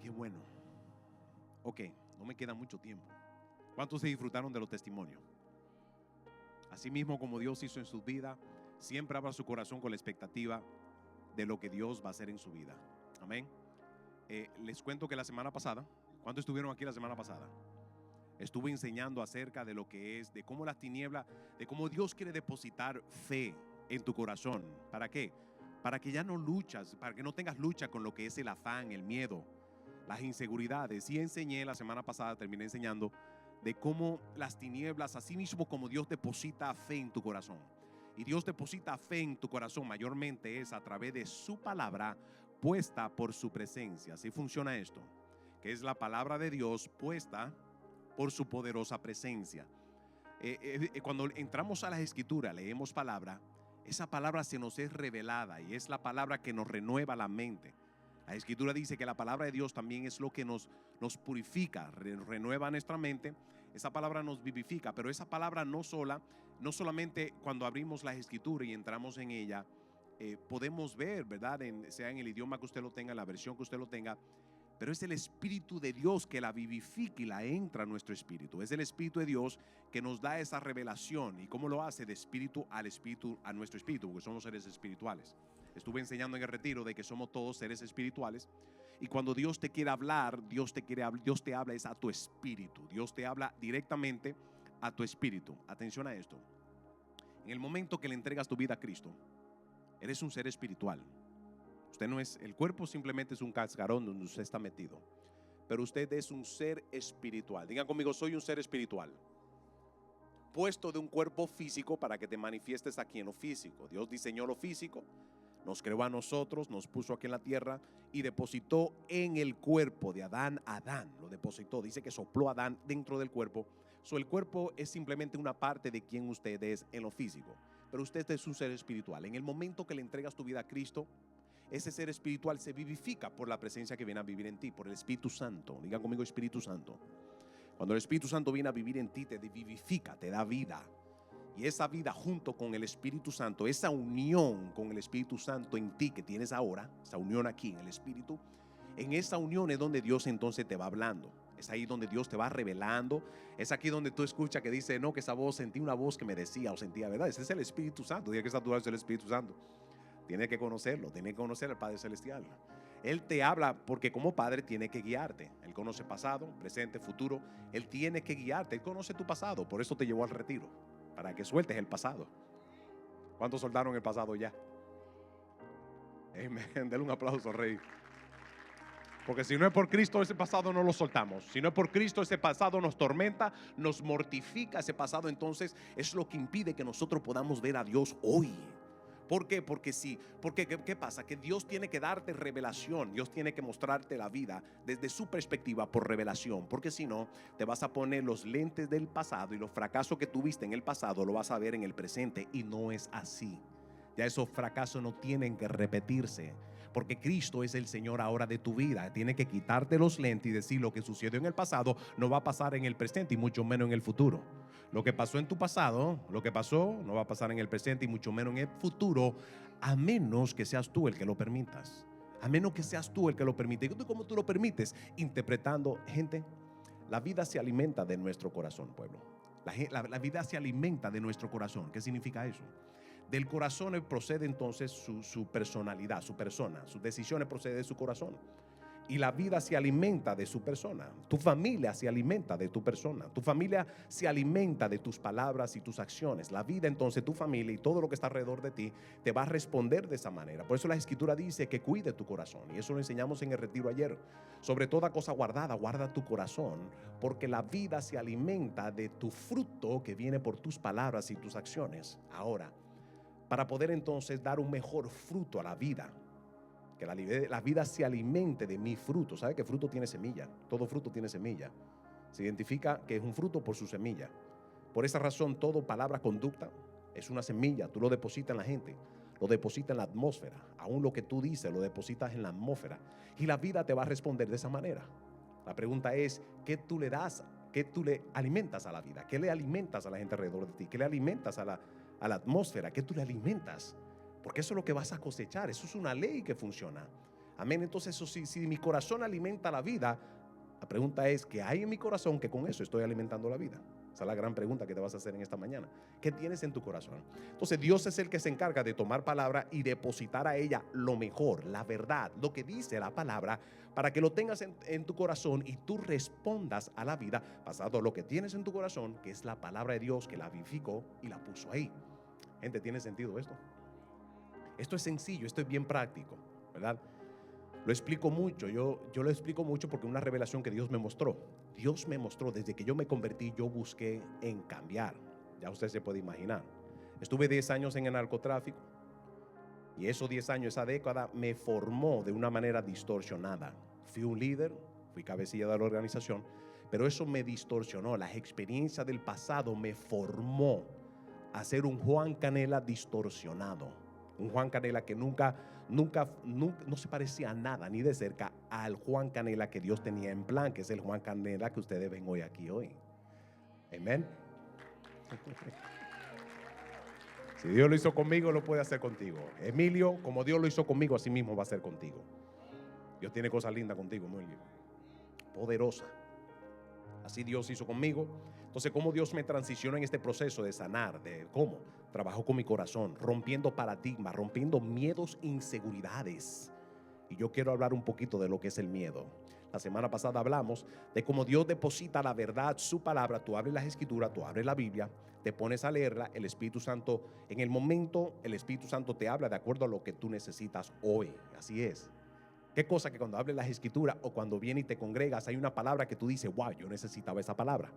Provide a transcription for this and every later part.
Qué bueno. Ok, no me queda mucho tiempo. ¿Cuántos se disfrutaron de los testimonios? Asimismo, como Dios hizo en su vida, siempre abra su corazón con la expectativa de lo que Dios va a hacer en su vida. Amén. Les cuento que la semana pasada, ¿cuántos estuvieron aquí la semana pasada? Estuve enseñando acerca de lo que es, de cómo las tinieblas, de cómo Dios quiere depositar fe en tu corazón. ¿Para qué? Para que ya no luchas, para que no tengas lucha con lo que es el afán, el miedo, las inseguridades. Y enseñé la semana pasada, terminé enseñando de cómo las tinieblas, así mismo como Dios deposita fe en tu corazón. Y Dios deposita fe en tu corazón mayormente es a través de su palabra puesta por su presencia. Así funciona esto, que es la palabra de Dios puesta por su poderosa presencia. Cuando entramos a las escrituras, leemos palabra, esa palabra se nos es revelada y es la palabra que nos renueva la mente. La escritura dice que la palabra de Dios también es lo que nos purifica, renueva nuestra mente. Esa palabra nos vivifica, pero esa palabra no solamente cuando abrimos las escrituras y entramos en ella, podemos ver, ¿verdad? Sea en el idioma que usted lo tenga, en la versión que usted lo tenga, pero es el Espíritu de Dios que la vivifica y la entra a nuestro espíritu. Es el Espíritu de Dios que nos da esa revelación. ¿Y cómo lo hace? De espíritu al espíritu, a nuestro espíritu, porque somos seres espirituales. Estuve enseñando en el retiro de que somos todos seres espirituales. Y cuando Dios te quiere hablar, Dios te habla es a tu espíritu. Dios te habla directamente a tu espíritu. Atención a esto. En el momento que le entregas tu vida a Cristo, eres un ser espiritual. Usted no es, el cuerpo simplemente es un cascarón donde usted está metido, pero usted es un ser espiritual. Digan conmigo, soy un ser espiritual, puesto de un cuerpo físico para que te manifiestes aquí en lo físico. Dios diseñó lo físico, nos creó a nosotros, nos puso aquí en la tierra y depositó en el cuerpo de Adán, lo depositó, dice que sopló a Adán dentro del cuerpo. El cuerpo es simplemente una parte de quien usted es en lo físico, pero usted es un ser espiritual. En el momento que le entregas tu vida a Cristo, ese ser espiritual se vivifica por la presencia que viene a vivir en ti, por el Espíritu Santo. Digan conmigo, Espíritu Santo. Cuando el Espíritu Santo viene a vivir en ti, te vivifica, te da vida. Y esa vida junto con el Espíritu Santo, esa unión con el Espíritu Santo en ti que tienes ahora, esa unión aquí en el Espíritu, en esa unión es donde Dios entonces te va hablando. Es ahí donde Dios te va revelando. Es aquí donde tú escuchas que dice, no, que esa voz, sentí una voz que me decía o sentía, ¿verdad? Ese es el Espíritu Santo. Diga que está tu lado, es el Espíritu Santo. Tiene que conocerlo, tiene que conocer al Padre Celestial. Él te habla porque como Padre tiene que guiarte. Él conoce pasado, presente, futuro. Él tiene que guiarte, Él conoce tu pasado. Por eso te llevó al retiro, para que sueltes el pasado. ¿Cuántos soltaron el pasado ya? Amén. Denle un aplauso, Rey. Porque si no es por Cristo, ese pasado no lo soltamos. Si no es por Cristo, ese pasado nos tormenta, nos mortifica. Ese pasado entonces es lo que impide que nosotros podamos ver a Dios hoy. ¿Por qué? Porque sí. Porque ¿qué pasa? Que Dios tiene que darte revelación. Dios tiene que mostrarte la vida desde su perspectiva por revelación. Porque si no, te vas a poner los lentes del pasado y los fracasos que tuviste en el pasado lo vas a ver en el presente. Y no es así. Ya esos fracasos no tienen que repetirse. Porque Cristo es el Señor ahora de tu vida. Tiene que quitarte los lentes y decir lo que sucedió en el pasado no va a pasar en el presente y mucho menos en el futuro. Lo que pasó en tu pasado, lo que pasó no va a pasar en el presente y mucho menos en el futuro, a menos que seas tú el que lo permitas. A menos que seas tú el que lo permite. ¿Y cómo tú lo permites? Interpretando. Gente, la vida se alimenta de nuestro corazón, pueblo. La vida se alimenta de nuestro corazón. ¿Qué significa eso? Del corazón procede entonces su personalidad, su persona. Sus decisiones proceden de su corazón. Y la vida se alimenta de su persona. Tu familia se alimenta de tu persona. Tu familia se alimenta de tus palabras y tus acciones. La vida entonces, tu familia y todo lo que está alrededor de ti te va a responder de esa manera. Por eso la Escritura dice que cuide tu corazón. Y eso lo enseñamos en el retiro ayer. Sobre toda cosa guardada, guarda tu corazón, porque la vida se alimenta de tu fruto que viene por tus palabras y tus acciones. Ahora, para poder entonces dar un mejor fruto a la vida, que la vida se alimente de mi fruto. ¿Sabe que fruto tiene semilla? Todo fruto tiene semilla. Se identifica que es un fruto por su semilla. Por esa razón, todo palabra, conducta es una semilla. Tú lo depositas en la gente, lo depositas en la atmósfera. Aún lo que tú dices lo depositas en la atmósfera. Y la vida te va a responder de esa manera. La pregunta es, ¿qué tú le das? ¿Qué tú le alimentas a la vida? ¿Qué le alimentas a la gente alrededor de ti? ¿Qué le alimentas a la atmósfera? ¿Qué tú le alimentas? Porque eso es lo que vas a cosechar. Eso es una ley que funciona. Amén. Entonces, eso sí, si mi corazón alimenta la vida, la pregunta es, ¿qué hay en mi corazón que con eso estoy alimentando la vida? Esa es la gran pregunta que te vas a hacer en esta mañana. ¿Qué tienes en tu corazón? Entonces Dios es el que se encarga de tomar palabra y depositar a ella lo mejor, la verdad, lo que dice la palabra, para que lo tengas en tu corazón y tú respondas a la vida basado en lo que tienes en tu corazón, que es la palabra de Dios que la vivificó y la puso ahí. Gente, ¿tiene sentido esto? Esto es sencillo, esto es bien práctico, ¿verdad? Lo explico mucho, yo lo explico mucho porque una revelación que Dios me mostró. Dios me mostró, desde que yo me convertí, yo busqué en cambiar. Ya usted se puede imaginar. Estuve 10 años en el narcotráfico y esos 10 años, esa década, me formó de una manera distorsionada. Fui un líder, fui cabecilla de la organización, pero eso me distorsionó. Las experiencias del pasado me formó a ser un Juan Canela distorsionado. Un Juan Canela que nunca no se parecía a nada, ni de cerca, al Juan Canela que Dios tenía en plan, que es el Juan Canela que ustedes ven hoy aquí hoy. Amén. Si Dios lo hizo conmigo, lo puede hacer contigo. Emilio, como Dios lo hizo conmigo, así mismo va a ser contigo. Dios tiene cosas lindas contigo, Emilio. Poderosa. Así Dios hizo conmigo. Entonces, ¿cómo Dios me transicionó en este proceso de sanar? ¿Cómo? Trabajó con mi corazón, rompiendo paradigmas, rompiendo miedos, inseguridades. Y yo quiero hablar un poquito de lo que es el miedo. La semana pasada hablamos de cómo Dios deposita la verdad, su palabra. Tú abres las escrituras, tú abres la Biblia, te pones a leerla. El Espíritu Santo, en el momento, el Espíritu Santo te habla de acuerdo a lo que tú necesitas hoy. Así es. Qué cosa que cuando hables las escrituras o cuando vienes y te congregas, hay una palabra que tú dices, wow, yo necesitaba esa palabra.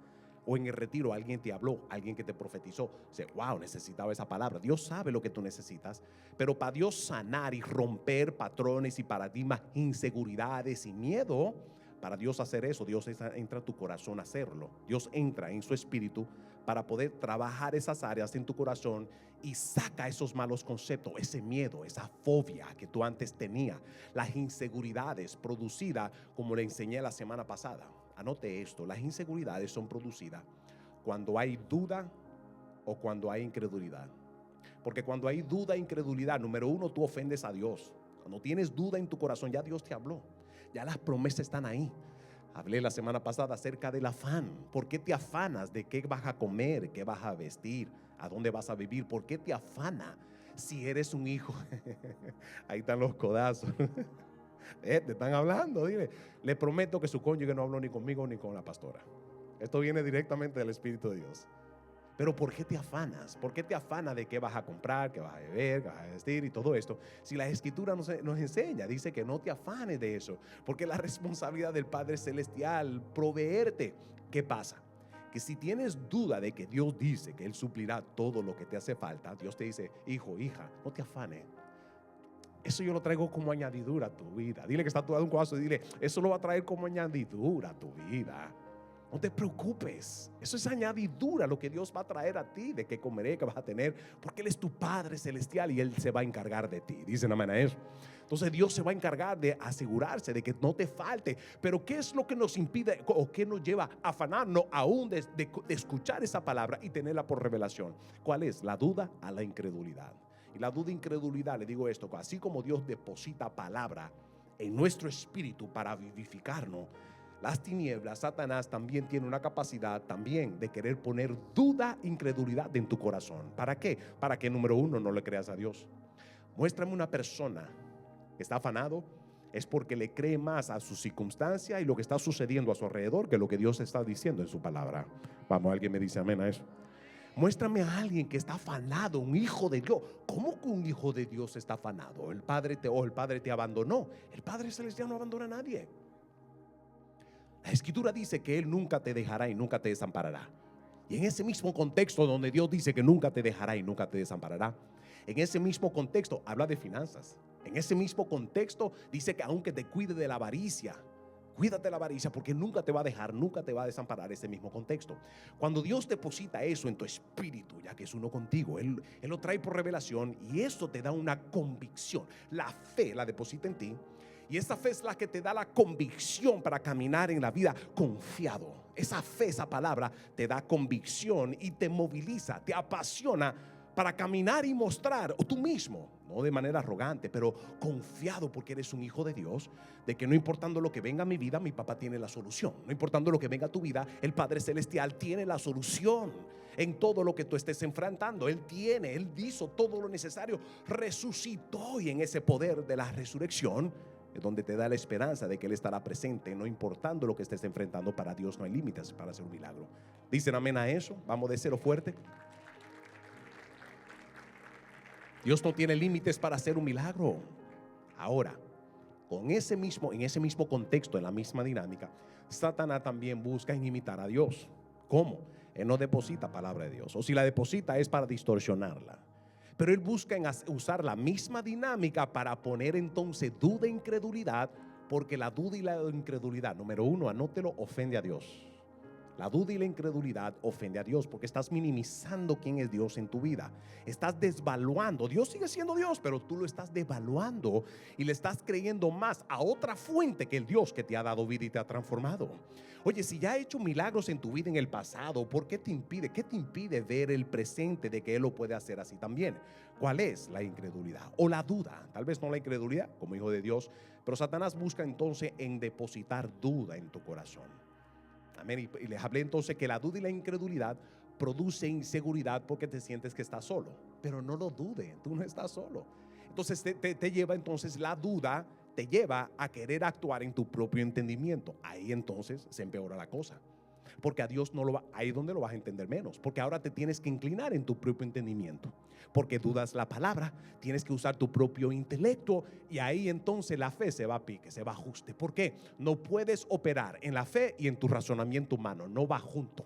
O en el retiro alguien te habló, alguien que te profetizó, dice, wow, necesitaba esa palabra. Dios sabe lo que tú necesitas, pero para Dios sanar y romper patrones y paradigmas, inseguridades y miedo, para Dios hacer eso, Dios entra a tu corazón a hacerlo. Dios entra en su espíritu para poder trabajar esas áreas en tu corazón y saca esos malos conceptos, ese miedo, esa fobia que tú antes tenías, las inseguridades producidas, como le enseñé la semana pasada. Anote esto, las inseguridades son producidas cuando hay duda o cuando hay incredulidad. Porque cuando hay duda e incredulidad, número uno, tú ofendes a Dios. Cuando tienes duda en tu corazón, ya Dios te habló, ya las promesas están ahí. Hablé la semana pasada acerca del afán. ¿Por qué te afanas de qué vas a comer, qué vas a vestir, a dónde vas a vivir? ¿Por qué te afana si eres un hijo? Ahí están los codazos. Te están hablando, dile. Le prometo que su cónyuge no habló ni conmigo ni con la pastora. Esto viene directamente del Espíritu de Dios. Pero ¿por qué te afanas? ¿Por qué te afanas de qué vas a comprar, qué vas a beber, qué vas a vestir y todo esto? Si la Escritura nos enseña, dice que no te afanes de eso, porque la responsabilidad del Padre Celestial, proveerte. ¿Qué pasa? Que si tienes duda de que Dios dice que Él suplirá todo lo que te hace falta, Dios te dice, hijo, hija, no te afanes. Eso yo lo traigo como añadidura a tu vida. Dile que está a tu lado un codazo y dile, eso lo va a traer como añadidura a tu vida. No te preocupes, eso es añadidura lo que Dios va a traer a ti, de qué comeré, qué vas a tener, porque Él es tu Padre Celestial y Él se va a encargar de ti. Dicen amén a eso. Entonces Dios se va a encargar de asegurarse de que no te falte. Pero ¿qué es lo que nos impide o qué nos lleva a afanarnos aún de escuchar esa palabra y tenerla por revelación? ¿Cuál es? La duda a la incredulidad. Y la duda e incredulidad, le digo esto, así como Dios deposita palabra en nuestro espíritu para vivificarnos, las tinieblas, Satanás también tiene una capacidad también de querer poner duda, incredulidad en tu corazón. ¿Para qué? Para que número uno no le creas a Dios. Muéstrame una persona que está afanado, es porque le cree más a su circunstancia y lo que está sucediendo a su alrededor que lo que Dios está diciendo en su palabra. Vamos, alguien me dice amén a eso. Muéstrame a alguien que está afanado, un hijo de Dios. ¿Cómo que un hijo de Dios está afanado? El padre te abandonó. El Padre Celestial no abandona a nadie. La Escritura dice que Él nunca te dejará y nunca te desamparará. Y en ese mismo contexto donde Dios dice que nunca te dejará y nunca te desamparará, en ese mismo contexto habla de finanzas. En ese mismo contexto dice que aunque te cuide de la avaricia, cuídate de la avaricia porque nunca te va a dejar, nunca te va a desamparar. Ese mismo contexto. Cuando Dios deposita eso en tu espíritu, ya que es uno contigo, Él lo trae por revelación y eso te da una convicción. La fe la deposita en ti. Y esa fe es la que te da la convicción para caminar en la vida confiado. Esa fe, esa palabra te da convicción y te moviliza, te apasiona para caminar y mostrar, o tú mismo, no de manera arrogante, pero confiado porque eres un hijo de Dios, de que no importando lo que venga a mi vida, mi papá tiene la solución. No importando lo que venga a tu vida, el Padre Celestial tiene la solución en todo lo que tú estés enfrentando. Él hizo todo lo necesario, resucitó, y en ese poder de la resurrección es donde te da la esperanza de que Él estará presente, no importando lo que estés enfrentando. Para Dios no hay límites para hacer un milagro. ¿Dicen amén a eso? Vamos de cero fuerte. Dios no tiene límites para hacer un milagro. Ahora, en ese mismo contexto, en la misma dinámica, Satanás también busca en imitar a Dios. ¿Cómo? Él no deposita palabra de Dios, o si la deposita es para distorsionarla. Pero él busca usar la misma dinámica para poner entonces duda e incredulidad, porque la duda y la incredulidad, número uno, anótelo, ofende a Dios. La duda y la incredulidad ofende a Dios, porque estás minimizando quién es Dios en tu vida. Estás desvaluando. Dios sigue siendo Dios, pero tú lo estás devaluando y le estás creyendo más a otra fuente que el Dios que te ha dado vida y te ha transformado. Oye, si ya ha hecho milagros en tu vida en el pasado, ¿por qué te impide? ¿Qué te impide ver el presente de que Él lo puede hacer así también? ¿Cuál es la incredulidad o la duda? Tal vez no la incredulidad como hijo de Dios, pero Satanás busca entonces en depositar duda en tu corazón. Amén. Y les hablé entonces que la duda y la incredulidad produce inseguridad porque te sientes que estás solo. Pero no lo dudes, tú no estás solo. Entonces te lleva entonces la duda, te lleva a querer actuar en tu propio entendimiento. Ahí entonces se empeora la cosa. Porque a Dios no lo va, ahí es donde lo vas a entender menos. Porque ahora te tienes que inclinar en tu propio entendimiento. Porque dudas la palabra, tienes que usar tu propio intelecto, y ahí entonces la fe se va a pique, se va a ajuste. ¿Por qué? No puedes operar en la fe y en tu razonamiento humano, no va junto.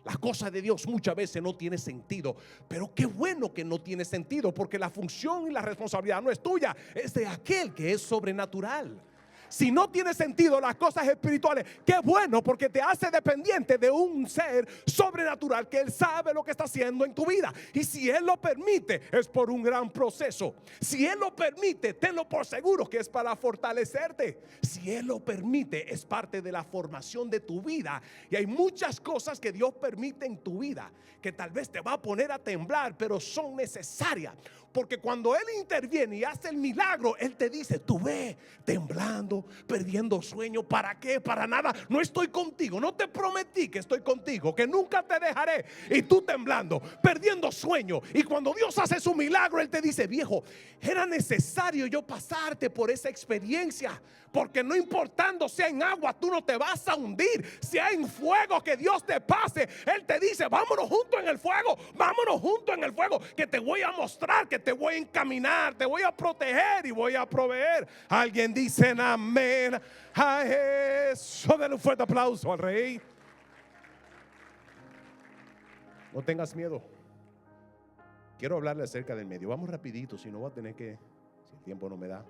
Las cosas de Dios muchas veces no tiene sentido, pero qué bueno que no tiene sentido, porque la función y la responsabilidad no es tuya, es de aquel que es sobrenatural. Si no tiene sentido las cosas espirituales, qué bueno, porque te hace dependiente de un ser sobrenatural que Él sabe lo que está haciendo en tu vida. Y si Él lo permite, es por un gran proceso. Si Él lo permite, tenlo por seguro que es para fortalecerte. Si Él lo permite, es parte de la formación de tu vida. Y hay muchas cosas que Dios permite en tu vida que tal vez te va a poner a temblar, pero son necesarias. Porque cuando Él interviene y hace el milagro, Él te dice: tú ve temblando, perdiendo sueño. ¿Para qué? Para nada. No estoy contigo. No te prometí que estoy contigo, que nunca te dejaré. Y tú temblando, perdiendo sueño. Y cuando Dios hace su milagro, Él te dice: viejo, era necesario yo pasarte por esa experiencia, porque no importando sea en agua, tú no te vas a hundir. Sea en fuego, que Dios te pase. Él te dice: vámonos juntos en el fuego, vámonos juntos en el fuego, que te voy a mostrar, que te voy a encaminar, te voy a proteger y voy a proveer. Alguien dice amén a eso. Denle un fuerte aplauso al Rey. No tengas miedo. Quiero hablarle acerca del medio. Vamos rapidito, si no voy a tener que, si el tiempo no me da,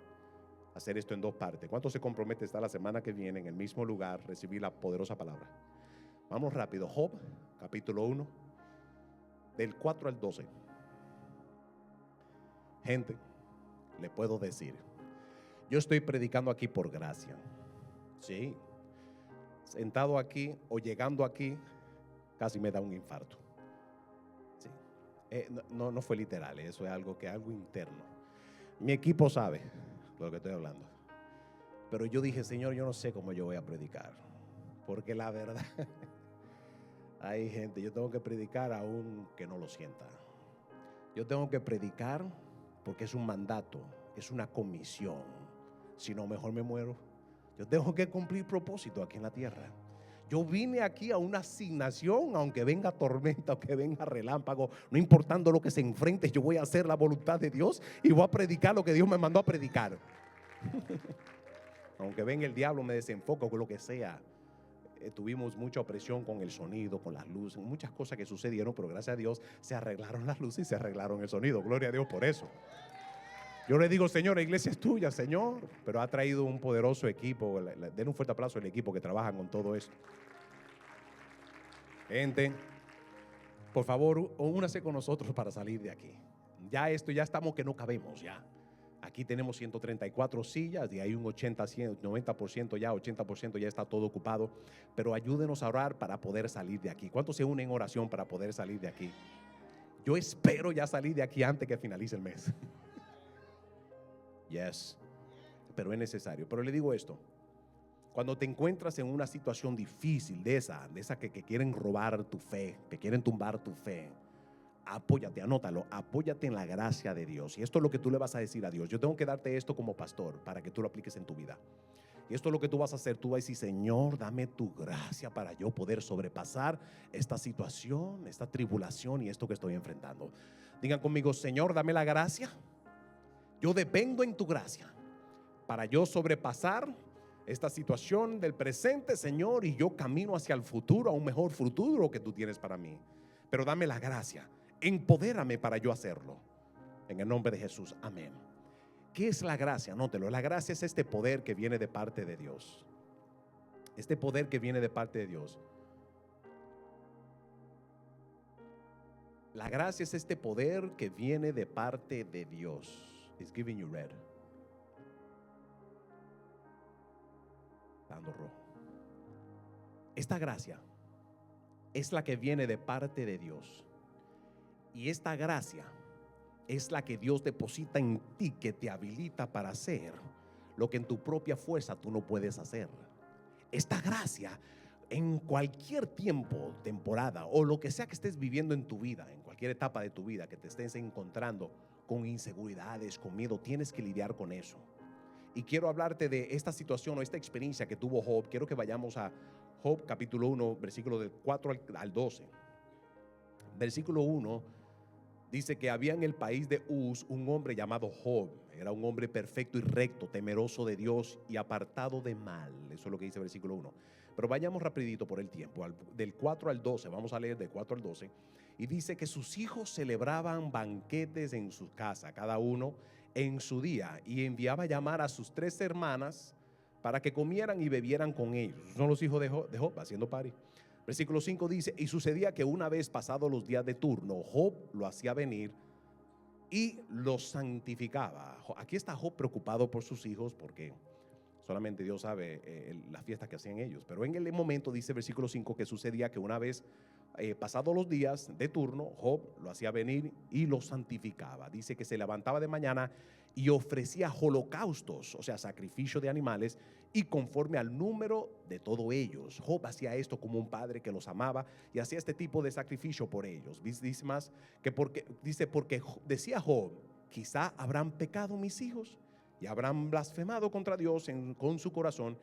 hacer esto en dos partes. ¿Cuánto se compromete estar la semana que viene en el mismo lugar, recibir la poderosa palabra? Vamos rápido. Job, capítulo 1, del 4 al 12. Gente, le puedo decir, yo estoy predicando aquí por gracia. Sí, sentado aquí o llegando aquí, casi me da un infarto. Sí. No fue literal, eso es algo interno. Mi equipo sabe de lo que estoy hablando. Pero yo dije: Señor, yo no sé cómo yo voy a predicar, porque la verdad, hay gente, yo tengo que predicar aún que no lo sienta. Yo tengo que predicar porque es un mandato, es una comisión. Si no, mejor me muero. Yo tengo que cumplir propósito aquí en la tierra. Yo vine aquí a una asignación, aunque venga tormenta, aunque venga relámpago, no importando lo que se enfrente, yo voy a hacer la voluntad de Dios y voy a predicar lo que Dios me mandó a predicar. Aunque venga el diablo, me desenfoco con lo que sea. Tuvimos mucha opresión con el sonido, con las luces, muchas cosas que sucedieron, pero gracias a Dios se arreglaron las luces y se arreglaron el sonido. Gloria a Dios por eso. Yo le digo: Señor, la iglesia es tuya, Señor, pero ha traído un poderoso equipo. Den un fuerte aplauso al equipo que trabaja con todo esto. Gente, por favor, únase con nosotros para salir de aquí. Ya estamos que no cabemos ya. Aquí tenemos 134 sillas y hay un 90% ya, 80% ya está todo ocupado. Pero ayúdenos a orar para poder salir de aquí. ¿Cuántos se unen en oración para poder salir de aquí? Yo espero ya salir de aquí antes que finalice el mes. Yes. Pero es necesario. Pero le digo esto. Cuando te encuentras en una situación difícil de esa que quieren robar tu fe, que quieren tumbar tu fe, apóyate, anótalo, apóyate en la gracia de Dios. Y esto es lo que tú le vas a decir a Dios. Yo tengo que darte esto como pastor para que tú lo apliques en tu vida. Y esto es lo que tú vas a hacer. Tú vas a decir: Señor, dame tu gracia para yo poder sobrepasar esta situación, esta tribulación y esto que estoy enfrentando. Digan conmigo: Señor, dame la gracia. Yo dependo en tu gracia para yo sobrepasar esta situación del presente, Señor, y yo camino hacia el futuro, a un mejor futuro que tú tienes para mí. Pero dame la gracia, empodérame para yo hacerlo. En el nombre de Jesús, amén. ¿Qué es la gracia? Anótelo. La gracia es este poder que viene de parte de Dios. Este poder que viene de parte de Dios. La gracia es este poder que viene de parte de Dios. It's giving you red. Dando rojo. Esta gracia es la que viene de parte de Dios. Y esta gracia es la que Dios deposita en ti, que te habilita para hacer lo que en tu propia fuerza tú no puedes hacer. Esta gracia, en cualquier tiempo, temporada o lo que sea que estés viviendo en tu vida, en cualquier etapa de tu vida que te estés encontrando con inseguridades, con miedo, tienes que lidiar con eso. Y quiero hablarte de esta situación o esta experiencia que tuvo Job. Quiero que vayamos a Job capítulo 1, versículo del 4 al 12. Versículo 1 dice que había en el país de Uz un hombre llamado Job. Era un hombre perfecto y recto, temeroso de Dios y apartado de mal. Eso es lo que dice el versículo 1. Pero vayamos rapidito por el tiempo. Del 4 al 12, vamos a leer del 4 al 12. Y dice que sus hijos celebraban banquetes en su casa, cada uno en su día, y enviaba a llamar a sus 3 hermanas para que comieran y bebieran con ellos. Son los hijos de Job haciendo party. Versículo 5 dice: y sucedía que una vez pasados los días de turno, Job lo hacía venir y los santificaba. Aquí está Job preocupado por sus hijos, porque solamente Dios sabe las fiestas que hacían ellos. Pero en el momento, dice versículo 5, que sucedía que una vez pasados los días de turno, Job lo hacía venir y lo santificaba. Dice que se levantaba de mañana y ofrecía holocaustos, o sea, sacrificio de animales, y conforme al número de todos ellos. Job hacía esto como un padre que los amaba y hacía este tipo de sacrificio por ellos. Dice más que porque decía Job: quizá habrán pecado mis hijos y habrán blasfemado contra Dios con su corazón,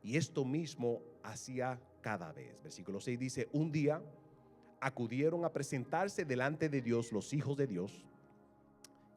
y esto mismo hacía cada vez. Versículo 6 dice: un día acudieron a presentarse delante de Dios los hijos de Dios,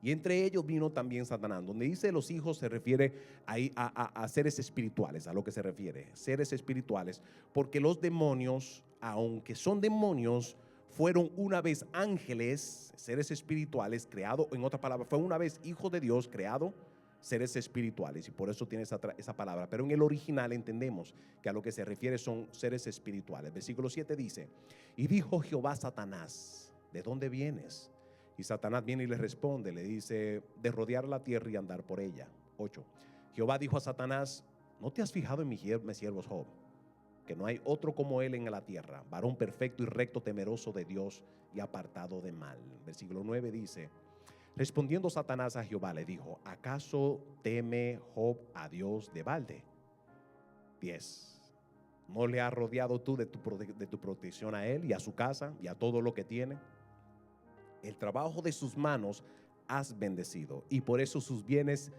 y entre ellos vino también Satanás. Donde dice los hijos se refiere ahí a seres espirituales, a lo que se refiere, seres espirituales, porque los demonios, aunque son demonios, fueron una vez ángeles, seres espirituales, creados, en otra palabra, fue una vez hijos de Dios, creado seres espirituales, y por eso tiene esa palabra. Pero en el original entendemos que a lo que se refiere son seres espirituales. Versículo 7 dice: y dijo Jehová a Satanás: ¿de dónde vienes? Y Satanás viene y le responde, le dice: de rodear la tierra y andar por ella. 8. Jehová dijo a Satanás: ¿no te has fijado en mi siervo Job, que no hay otro como él en la tierra, varón perfecto y recto, temeroso de Dios y apartado de mal? Versículo 9 dice: respondiendo Satanás a Jehová le dijo: ¿acaso teme Job a Dios de balde? 10. ¿No le has rodeado tú de tu protección a él y a su casa y a todo lo que tiene? El trabajo de sus manos has bendecido, y por eso sus bienes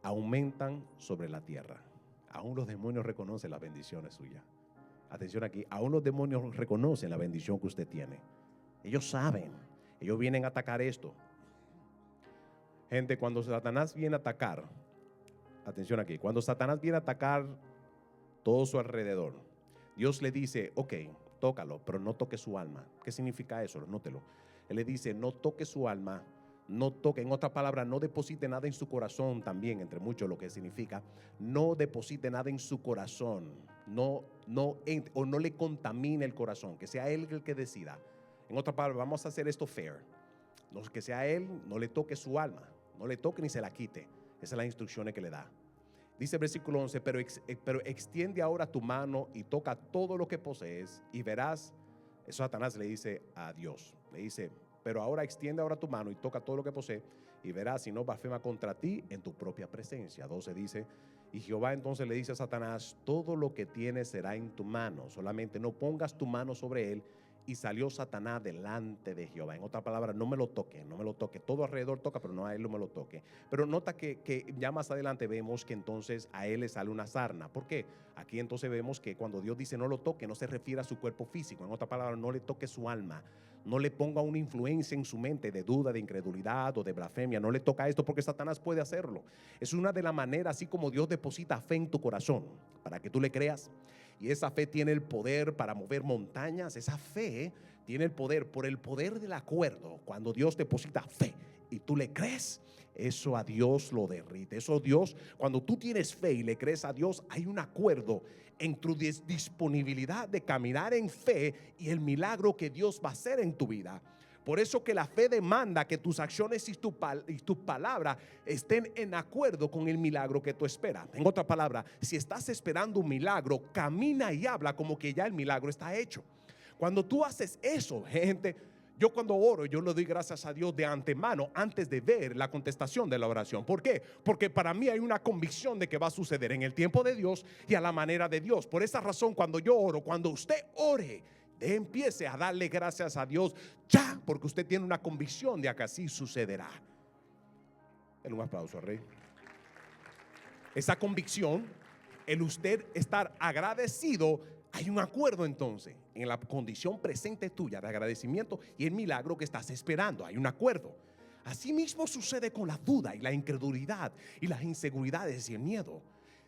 aumentan sobre la tierra. Aún los demonios reconocen las bendiciones suyas. Atención aquí, aún los demonios reconocen la bendición que usted tiene. Ellos saben, ellos vienen a atacar esto. Gente, cuando Satanás viene a atacar, atención aquí, cuando Satanás viene a atacar todo su alrededor, Dios le dice: ok, tócalo, pero no toque su alma. ¿Qué significa eso? Nótelo. Él le dice: no toque su alma, no toque, en otra palabra, no deposite nada en su corazón también, entre muchos lo que significa, no deposite nada en su corazón, no le contamine el corazón, que sea él el que decida. En otra palabra, vamos a hacer esto fair, no, que sea él, no le toque su alma, no le toque ni se la quite. Esas son las instrucciones que le da. Dice el versículo 11: pero extiende ahora tu mano y toca todo lo que posees y verás. Eso Satanás le dice a Dios, le dice: Pero ahora extiende ahora tu mano y toca todo lo que posee, y verás si no blasfema contra ti en tu propia presencia. 12 dice: y Jehová entonces le dice a Satanás: todo lo que tienes será en tu mano, solamente no pongas tu mano sobre él. Y salió Satanás delante de Jehová. En otras palabras, no me lo toque, no me lo toque. Todo alrededor toca, pero no a él no me lo toque. Pero nota que ya más adelante vemos que entonces a él le sale una sarna. ¿Por qué? Aquí entonces vemos que cuando Dios dice no lo toque, no se refiere a su cuerpo físico. En otras palabras, no le toque su alma. No le ponga una influencia en su mente de duda, de incredulidad o de blasfemia. No le toca esto, porque Satanás puede hacerlo. Es una de las maneras, así como Dios deposita fe en tu corazón para que tú le creas. Y esa fe tiene el poder para mover montañas. Esa fe tiene el poder, por el poder del acuerdo. Cuando Dios deposita fe y tú le crees, eso a Dios lo derrite. Eso Dios, cuando tú tienes fe y le crees a Dios, hay un acuerdo en tu disponibilidad de caminar en fe y el milagro que Dios va a hacer en tu vida. Por eso que la fe demanda que tus acciones y tus palabras estén en acuerdo con el milagro que tú esperas. En otra palabra, si estás esperando un milagro, camina y habla como que ya el milagro está hecho. Cuando tú haces eso, gente, yo cuando oro, yo le doy gracias a Dios de antemano antes de ver la contestación de la oración. ¿Por qué? Porque para mí hay una convicción de que va a suceder en el tiempo de Dios y a la manera de Dios. Por esa razón, cuando yo oro, cuando usted ore, empiece a darle gracias a Dios ya, porque usted tiene una convicción de que así sucederá. En un aplauso al Rey. Esa convicción, el usted estar agradecido, hay un acuerdo entonces en la condición presente tuya de agradecimiento y el milagro que estás esperando. Hay un acuerdo. Así mismo sucede con la duda y la incredulidad y las inseguridades y el miedo.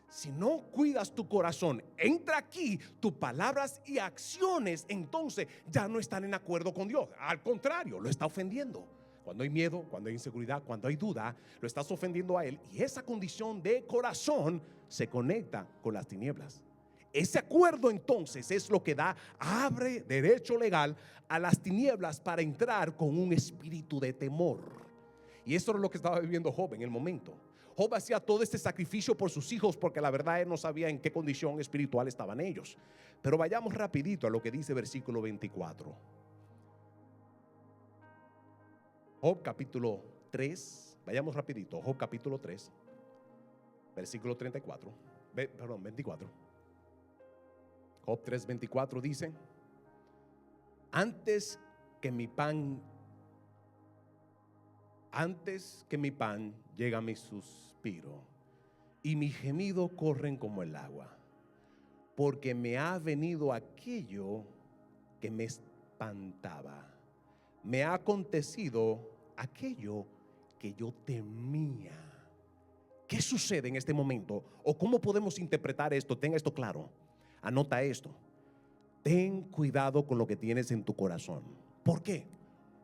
Si no cuidas tu corazón, entra aquí, tus palabras y acciones entonces ya no están en acuerdo con Dios. Al contrario, lo está ofendiendo. Cuando hay miedo, cuando hay inseguridad, cuando hay duda, lo estás ofendiendo a Él. Y esa condición de corazón se conecta con las tinieblas. Ese acuerdo entonces es lo que abre derecho legal a las tinieblas para entrar con un espíritu de temor. Y eso es lo que estaba viviendo Job en el momento. Job hacía todo este sacrificio por sus hijos porque la verdad él no sabía en qué condición espiritual estaban ellos. Pero vayamos rapidito a lo que dice versículo 24. Job capítulo 3. Vayamos rapidito. Job capítulo 3, versículo 34. 24. Job 3:24 dice: antes que mi pan llega mi suspiro y mi gemido corren como el agua, porque me ha venido aquello que me espantaba, me ha acontecido aquello que yo temía. ¿Qué sucede en este momento? ¿O cómo podemos interpretar esto? Tenga esto claro. Anota esto. Ten cuidado con lo que tienes en tu corazón. ¿Por qué?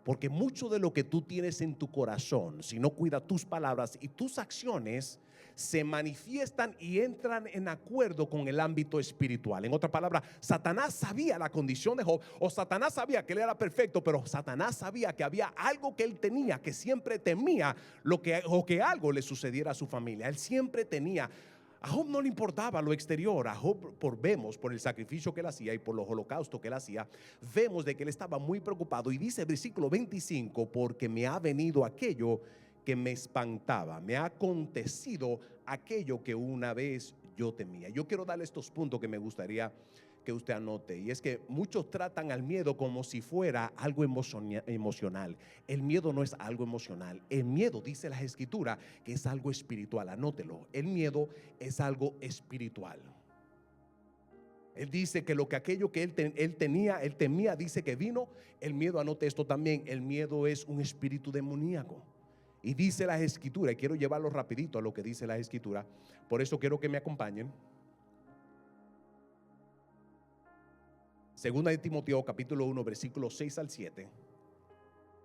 Porque mucho de lo que tú tienes en tu corazón, si no cuidas tus palabras y tus acciones, se manifiestan y entran en acuerdo con el ámbito espiritual. En otras palabras, Satanás sabía la condición de Job, o Satanás sabía que él era perfecto, pero Satanás sabía que había algo que él tenía, que siempre temía o que algo le sucediera a su familia. Él siempre tenía. A Job no le importaba lo exterior. A Job, vemos por el sacrificio que él hacía y por los holocaustos que él hacía, vemos de que él estaba muy preocupado. Y dice el versículo 25: porque me ha venido aquello que me espantaba, me ha acontecido aquello que una vez yo temía. Yo quiero darle estos puntos que me gustaría que usted anote, y es que muchos tratan al miedo como si fuera algo emocional. El miedo no es algo emocional. El miedo, dice la Escritura, que es algo espiritual. Anótelo. El miedo es algo espiritual. Él dice que aquello que él temía, dice que vino. El miedo, anote esto también, el miedo es un espíritu demoníaco. Y dice la Escritura, y quiero llevarlo rapidito a lo que dice la Escritura, por eso quiero que me acompañen. Segunda de Timoteo capítulo 1 versículos 6 al 7.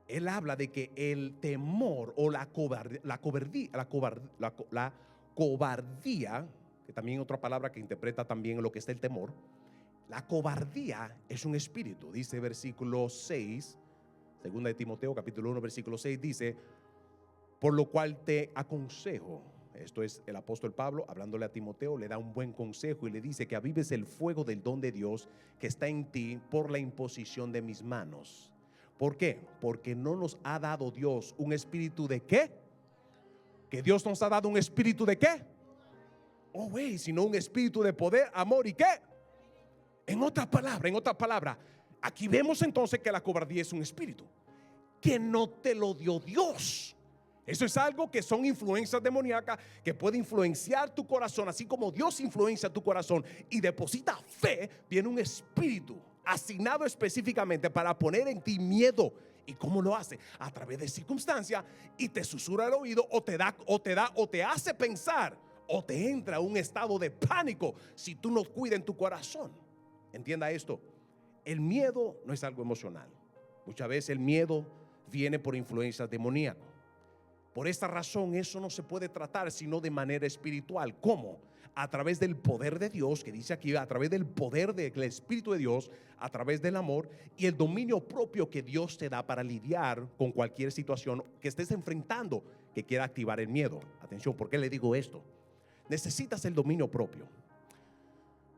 Él habla de que el temor o la cobardía, que también es otra palabra que interpreta también lo que es el temor. La cobardía es un espíritu. Dice versículo 6, segunda de Timoteo capítulo 1 versículo 6, dice: por lo cual te aconsejo. Esto es el apóstol Pablo hablándole a Timoteo, le da un buen consejo y le dice que avives el fuego del don de Dios que está en ti por la imposición de mis manos. ¿Por qué? Porque no nos ha dado Dios un espíritu de ¿qué? Que Dios nos ha dado un espíritu de ¿qué? Oh, güey, sino un espíritu de poder, amor y ¿qué? En otras palabras, aquí vemos entonces que la cobardía es un espíritu que no te lo dio Dios. Eso es algo que son influencias demoníacas que puede influenciar tu corazón, así como Dios influencia tu corazón y deposita fe. Viene un espíritu asignado específicamente para poner en ti miedo. ¿Y cómo lo hace? A través de circunstancias, y te susurra al oído, o te hace pensar, o te entra un estado de pánico si tú no cuidas en tu corazón. Entienda esto: el miedo no es algo emocional. Muchas veces el miedo viene por influencias demoníacas. Por esta razón eso no se puede tratar sino de manera espiritual. ¿Cómo? A través del poder de Dios, que dice aquí, a través del poder del Espíritu de Dios, a través del amor y el dominio propio que Dios te da para lidiar con cualquier situación que estés enfrentando que quiera activar el miedo. Atención, ¿por qué le digo esto? Necesitas el dominio propio.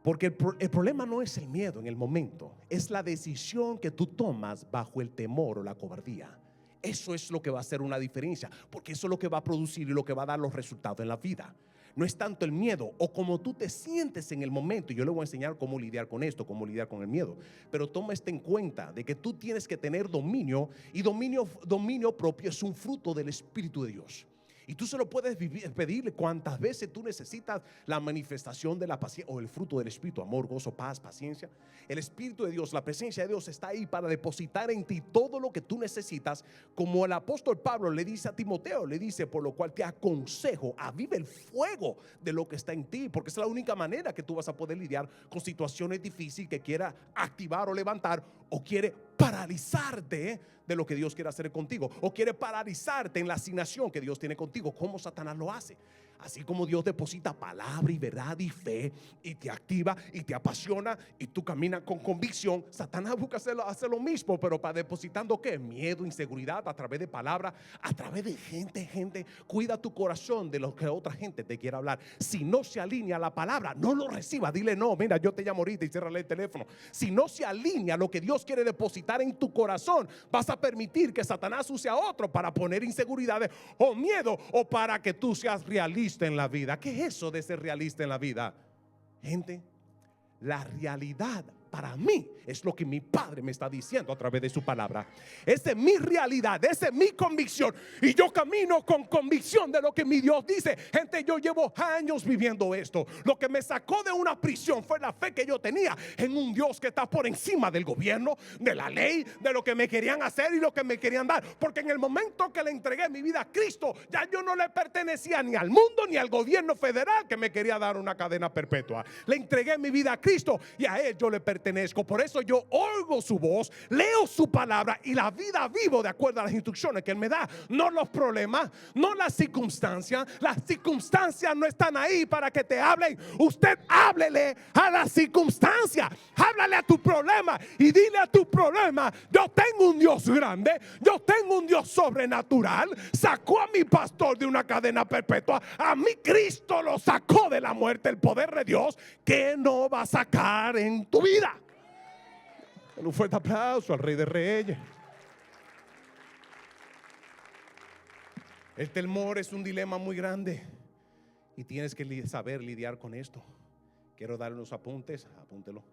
Porque el problema no es el miedo en el momento, es la decisión que tú tomas bajo el temor o la cobardía. Eso es lo que va a hacer una diferencia, porque eso es lo que va a producir y lo que va a dar los resultados en la vida. No es tanto el miedo o como tú te sientes en el momento. Yo le voy a enseñar cómo lidiar con esto, cómo lidiar con el miedo. Pero toma esto en cuenta, de que tú tienes que tener dominio, y dominio propio es un fruto del Espíritu de Dios. Y tú se lo puedes pedir cuantas veces tú necesitas la manifestación de la paciencia o el fruto del Espíritu: amor, gozo, paz, paciencia. El Espíritu de Dios, la presencia de Dios está ahí para depositar en ti todo lo que tú necesitas. Como el apóstol Pablo le dice a Timoteo, le dice: por lo cual te aconsejo, aviva el fuego de lo que está en ti, porque es la única manera que tú vas a poder lidiar con situaciones difíciles que quiera activar o levantar, o quiere paralizarte de lo que Dios quiere hacer contigo, o quiere paralizarte en la asignación que Dios tiene contigo. ¿Cómo Satanás lo hace? Así como Dios deposita palabra y verdad y fe y te activa y te apasiona y tú caminas con convicción, Satanás busca hacer lo mismo, pero para depositando ¿qué? Miedo, inseguridad, a través de palabra, a través de gente. Cuida tu corazón de lo que otra gente te quiera hablar. Si no se alinea la palabra, no lo reciba. Dile: no, mira, yo te llamo ahorita, y ciérrale el teléfono. Si no se alinea lo que Dios quiere depositar en tu corazón, vas a permitir que Satanás use a otro para poner inseguridades o miedo, o para que tú seas realista en la vida. ¿Qué es eso de ser realista en la vida? Gente, la realidad para mí es lo que mi Padre me está diciendo a través de su palabra. Esa es mi realidad, esa es mi convicción, y yo camino con convicción de lo que mi Dios dice. Gente, yo llevo años viviendo esto. Lo que me sacó de una prisión fue la fe que yo tenía en un Dios que está por encima del gobierno, de la ley, de lo que me querían hacer y lo que me querían dar. Porque en el momento que le entregué mi vida a Cristo, ya yo no le pertenecía ni al mundo ni al gobierno federal que me quería dar una cadena perpetua. Le entregué mi vida a Cristo y a Él yo le pertenezco. Por eso yo oigo su voz, leo su palabra y la vida vivo de acuerdo a las instrucciones que Él me da. No los problemas, no las circunstancias. Las circunstancias no están ahí para que te hablen. Usted háblele a las circunstancias, háblale a tu problema y dile a tu problema: yo tengo un Dios grande, yo tengo un Dios sobrenatural. Sacó a mi pastor de una cadena perpetua, a mi Cristo lo sacó de la muerte. El poder de Dios que no va a sacar en tu vida. Un fuerte aplauso al Rey de Reyes. El temor es un dilema muy grande y tienes que saber lidiar con esto. Quiero darle unos apuntes, apúntelo.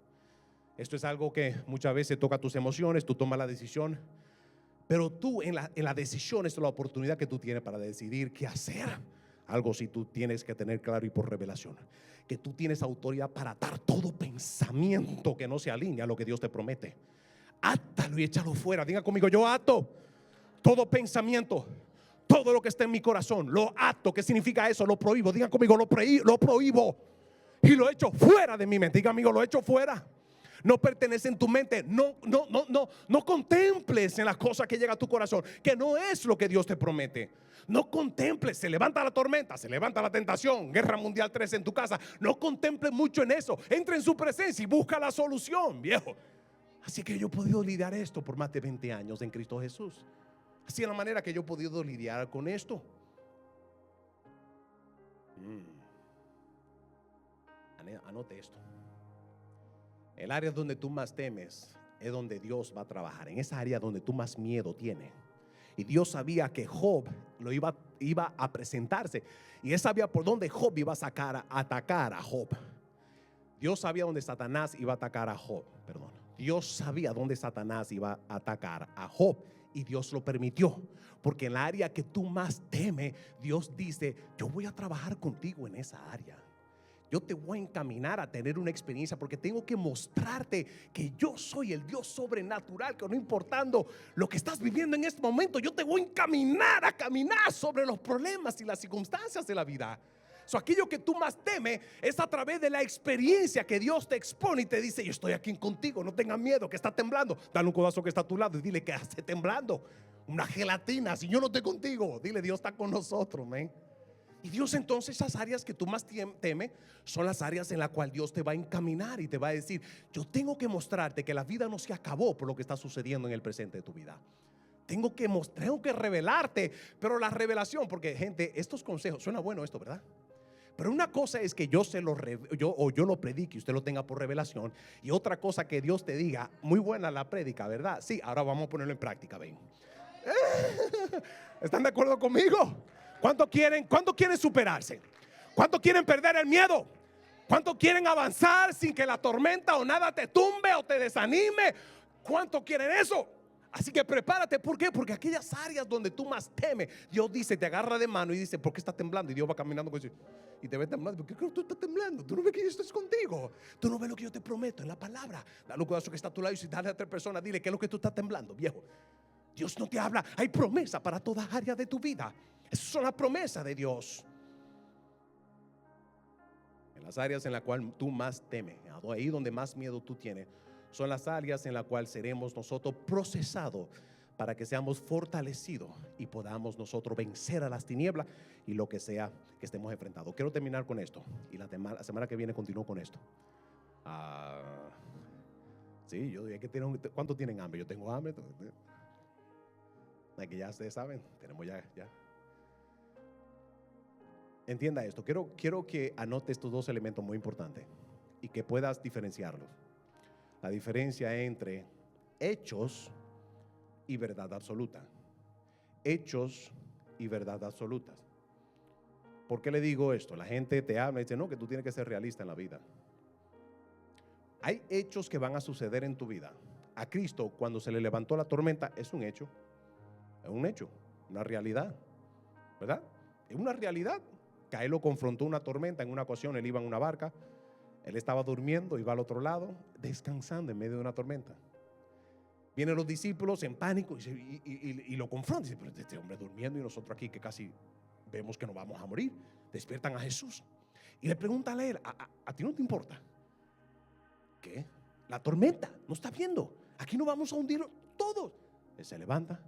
Esto es algo que muchas veces toca tus emociones, tú tomas la decisión, pero tú en la decisión es la oportunidad que tú tienes para decidir qué hacer. Algo si tú tienes que tener claro, y por revelación, que tú tienes autoridad para atar todo pensamiento que no se alinea a lo que Dios te promete. Átalo y échalo fuera. Diga conmigo: yo ato todo pensamiento, todo lo que está en mi corazón, lo ato. ¿Qué significa eso? Lo prohíbo. Digan conmigo: lo prohíbo y lo echo fuera de mi mente. Diga amigo: lo echo fuera. No pertenece en tu mente. No contemples en las cosas que llega a tu corazón, que no es lo que Dios te promete. No contemples, se levanta la tormenta, se levanta la tentación, Guerra Mundial 3 en tu casa. No contemples mucho en eso. Entra en su presencia y busca la solución, viejo. Así que yo he podido lidiar esto por más de 20 años en Cristo Jesús. Así es la manera que yo he podido lidiar con esto. Anote esto. El área donde tú más temes es donde Dios va a trabajar, en esa área donde tú más miedo tienes. Y Dios sabía que Job iba a presentarse, y él sabía por dónde Job iba a atacar a Job. Dios sabía dónde Satanás iba a atacar a Job, perdón. Dios sabía dónde Satanás iba a atacar a Job, y Dios lo permitió, porque en la área que tú más temes, Dios dice: yo voy a trabajar contigo en esa área. Yo te voy a encaminar a tener una experiencia, porque tengo que mostrarte que yo soy el Dios sobrenatural, que no importando lo que estás viviendo en este momento, yo te voy a encaminar a caminar sobre los problemas y las circunstancias de la vida. Aquello que tú más temes es a través de la experiencia que Dios te expone y te dice: yo estoy aquí contigo, no tengas miedo, que está temblando. Dale un codazo que está a tu lado y dile: que esté temblando. Una gelatina, si yo no estoy contigo, dile: Dios está con nosotros, man. Y Dios, entonces, esas áreas que tú más temes son las áreas en las cuales Dios te va a encaminar y te va a decir: yo tengo que mostrarte que la vida no se acabó por lo que está sucediendo en el presente de tu vida. Tengo que revelarte. Pero la revelación, porque gente, estos consejos, suena bueno esto, ¿verdad? Pero una cosa es que yo lo predique y usted lo tenga por revelación, y otra cosa que Dios te diga: muy buena la prédica, ¿verdad? Sí, ahora vamos a ponerlo en práctica, ven. ¿Están de acuerdo conmigo? ¿Cuánto quieren superarse? ¿Cuánto quieren perder el miedo? ¿Cuánto quieren avanzar sin que la tormenta o nada te tumbe o te desanime? ¿Cuánto quieren eso? Así que prepárate. ¿Por qué? Porque aquellas áreas donde tú más temes, Dios dice, te agarra de mano y dice: ¿por qué estás temblando? Y Dios va caminando con eso y te ve temblando. ¿Por qué tú estás temblando? Tú no ves que yo estoy contigo. Tú no ves lo que yo te prometo en la palabra. Dale un codazo que está a tu lado y si dale a 3 personas, dile: ¿qué es lo que tú estás temblando, viejo? Dios no te habla. Hay promesa para toda área de tu vida. Esas son las promesas de Dios. En las áreas en las cuales tú más temes, ahí donde más miedo tú tienes, son las áreas en las cuales seremos nosotros procesados para que seamos fortalecidos y podamos nosotros vencer a las tinieblas y lo que sea que estemos enfrentados. Quiero terminar con esto y la semana que viene continúo con esto. Sí, yo dije que ¿cuántos tienen hambre? Yo tengo hambre. Que ya ustedes saben, tenemos ya. Entienda esto. Quiero que anote estos 2 elementos muy importantes y que puedas diferenciarlos. La diferencia entre hechos y verdad absoluta. Hechos y verdad absolutas. ¿Por qué le digo esto? La gente te habla y dice: no, que tú tienes que ser realista en la vida. Hay hechos que van a suceder en tu vida. A Cristo, cuando se le levantó la tormenta, es un hecho. Es un hecho, una realidad, ¿verdad? Es una realidad. Que a él lo confrontó una tormenta. En una ocasión él iba en una barca, él estaba durmiendo, iba al otro lado, descansando en medio de una tormenta. Vienen los discípulos en pánico y lo confrontan. Dicen: pero este hombre durmiendo y nosotros aquí que casi vemos que nos vamos a morir. Despiertan a Jesús y le preguntan a él: ¿a ti no te importa? ¿Qué? La tormenta, ¿no está viendo? Aquí nos vamos a hundir todos. Él se levanta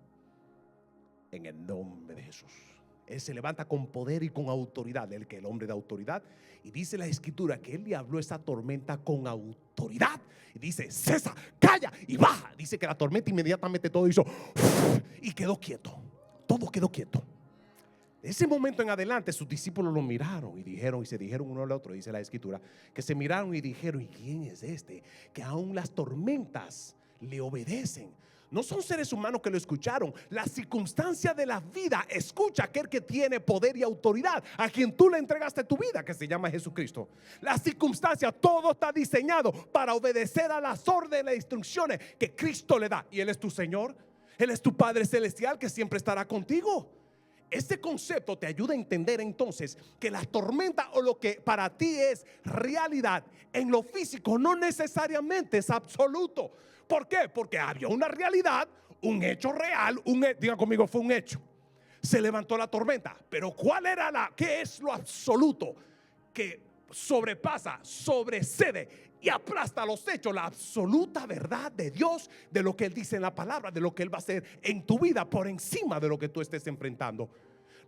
en el nombre de Jesús. Él se levanta con poder y con autoridad. Él, que es el hombre de autoridad. Y dice la escritura que él le habló esa tormenta con autoridad. Y dice: cesa, calla y baja. Dice que la tormenta inmediatamente todo hizo y quedó quieto. Todo quedó quieto. De ese momento en adelante sus discípulos lo miraron y se dijeron uno al otro. Dice la escritura que se miraron y dijeron: ¿y quién es este que aún las tormentas le obedecen? No son seres humanos que lo escucharon. La circunstancia de la vida escucha a aquel que tiene poder y autoridad, a quien tú le entregaste tu vida, que se llama Jesucristo. La circunstancia, todo está diseñado para obedecer a las órdenes e instrucciones que Cristo le da. Y Él es tu Señor, Él es tu Padre Celestial, que siempre estará contigo. Este concepto te ayuda a entender entonces que la tormenta o lo que para ti es realidad en lo físico no necesariamente es absoluto. ¿Por qué? Porque había una realidad, un hecho real, diga conmigo, fue un hecho. Se levantó la tormenta, pero ¿qué es lo absoluto que sobrepasa, sobrecede y aplasta los hechos? La absoluta verdad de Dios, de lo que Él dice en la palabra, de lo que Él va a hacer en tu vida por encima de lo que tú estés enfrentando.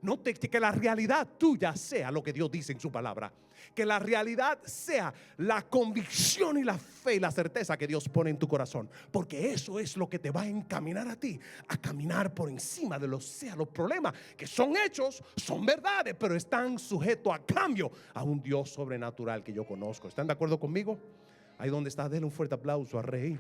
No que la realidad tuya sea lo que Dios dice en su palabra. Que la realidad sea la convicción y la fe y la certeza que Dios pone en tu corazón. Porque eso es lo que te va a encaminar a ti a caminar por encima de los problemas que son hechos, son verdades, pero están sujetos a cambio a un Dios sobrenatural que yo conozco. ¿Están de acuerdo conmigo? Ahí donde está, denle un fuerte aplauso al Rey.